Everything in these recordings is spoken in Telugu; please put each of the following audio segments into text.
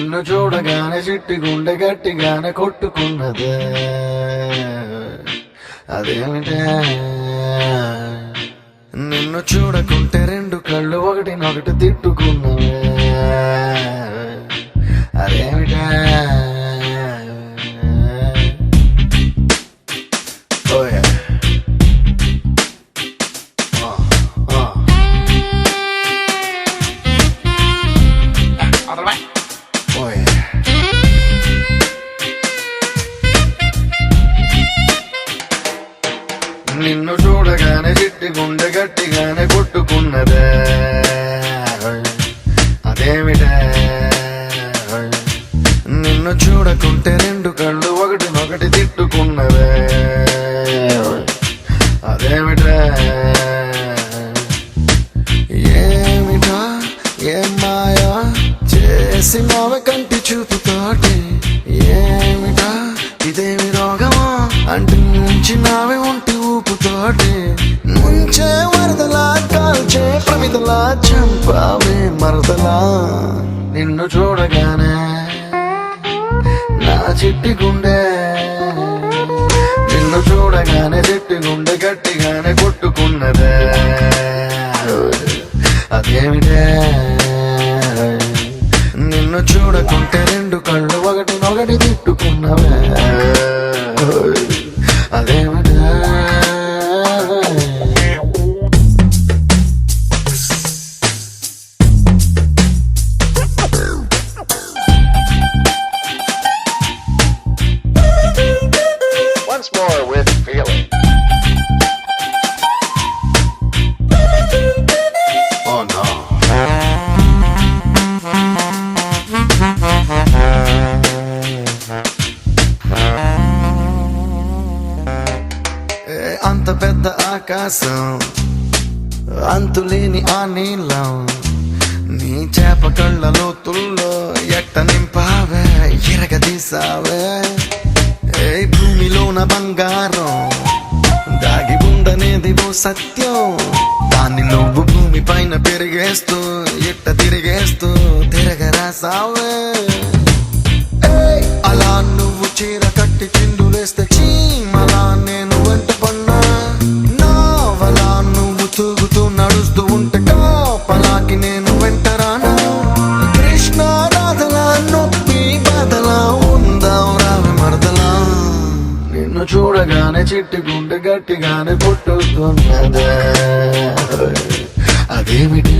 నిన్ను చూడగానే చిట్టి గుండె గట్టిగానే కొట్టుకున్నదే అదేమిటే నిన్ను చూడకుంటే రెండు కళ్ళు ఒకటినొకటి తిట్టుకున్నవే అదేమిటే నిన్ను చూడగానే చిట్టి గుండె గట్టిగానే కొట్టుకున్నదే అదేమిటే నిన్ను చూడకుంటే రెండు కళ్ళు ఒకటినొకటి తిట్టుకున్నదే అదేమిటే ఏమిటా ఏం మాయా చేసినావే కంటి చూపుతోటి ఏమిటా ఇదేమి రోగమా అంటి ముంచినావే ఒంటి ఊపుతోటి ముంచే వరదలా కాల్చే ప్రమిదలా చంపావే మరదలా నిన్ను చూడగానే నా చిట్టి గుండె నిన్ను చూడగానే చిట్టి గుండె గట్టిగానే కొట్టుకున్నదే అదేమిటే నిన్ను చూడకుంటే రెండు కళ్ళు ఒకటినొకటి తిట్టుకున్నవే అదేమిటే Once more with feeling. Oh no. అంత పెద్ద ఆకాశం అంతులేని ఆ నీళ్ళం నీ చేప కళ్ళ లోతుల్లో ఎట్ట నింపావే ఎరగదీసావే ఏ భూమిలోన బంగారం దాగి ఉండనేది ఓ సత్యం దాన్ని నువ్వు భూమి పైన పెరిగేస్తూ ఎట్ట తిరిగేస్తూ తిరగరాసావే అలా నువ్వు చీర కట్టి చిందులేస్తే చీమలా నేను వెంట పన్నా నావలా నువ్వు తూగుతూ నడుస్తూ ఉంటే కాపలాకి నేను వెంటరానా కృష్ణ రాధలా నొప్పి బాధలా ఉందాం రావి మరదలా నిన్ను చూడగానే చిట్టి గుండె గట్టిగానే కొట్టుతున్నదే అదేమిటి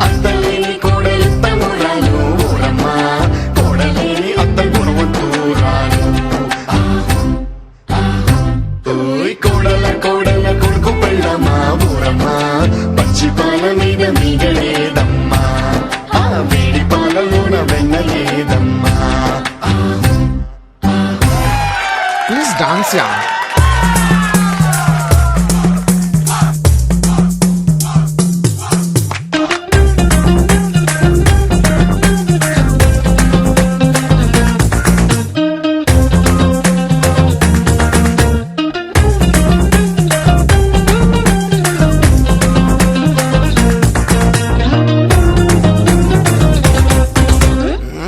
అత్తలేని కోడలిప్ప మురాలు ఊరమ్మ కోడలేని అత్త గుణవంతురాలు కోడల కోడల కొడుకు పెళ్ళమ్మ ఊరమ్మ పచ్చి పాల మీద మీగలేదమ్మా ఆ వేడి పాలలోన వెన్నలేదమ్మా ప్లీజ్ డాన్స్ యా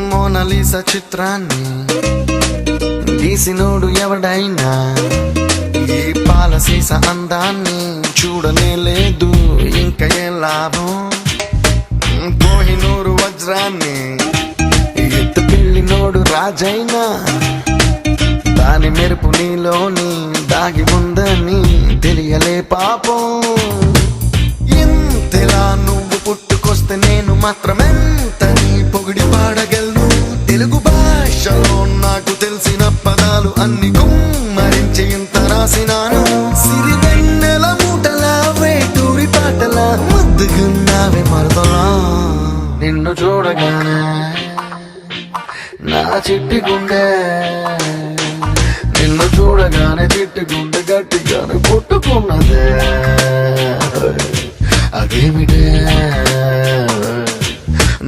మోనాలిసా చిత్రాన్ని గీసినోడు ఎవడైనా ఈ పాలసీస అందాన్ని చూడనే లేదు ఇంకా ఏ లాభం కోహినూరు వజ్రాన్ని ఎత్తుకెళ్ళినోడు రాజైనా దాని మెరుపు నీలోని దాగి ఉందని తెలియలే పాపం ఇంతలా నువ్వు పుట్టుకొస్తే నేను మాత్రమెంత నీ పొగిడి పాడగలను తెలుగు భాషలో నాకు తెలిసిన పదాలు అన్ని గుమ్మరించి ఇంత రాసినాను సిరివెన్నెల మూటలా వేటూరి పాటలా ముద్దుగున్నావే మరదలా నిన్ను చూడగానే నా చిట్టి గుండె నిన్ను చూడగానే చిట్టి గుండె గట్టిగానే కొట్టుకున్నదే అదేమిటే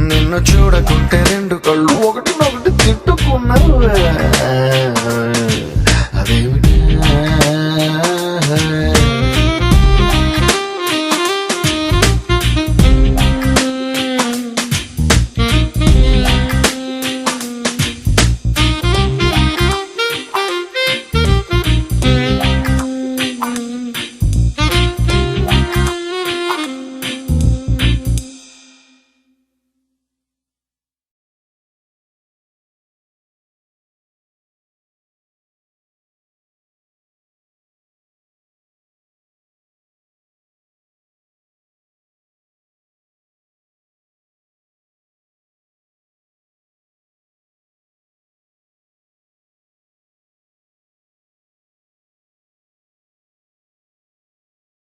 నిన్ను చూడకుంటే రెండు కళ్ళు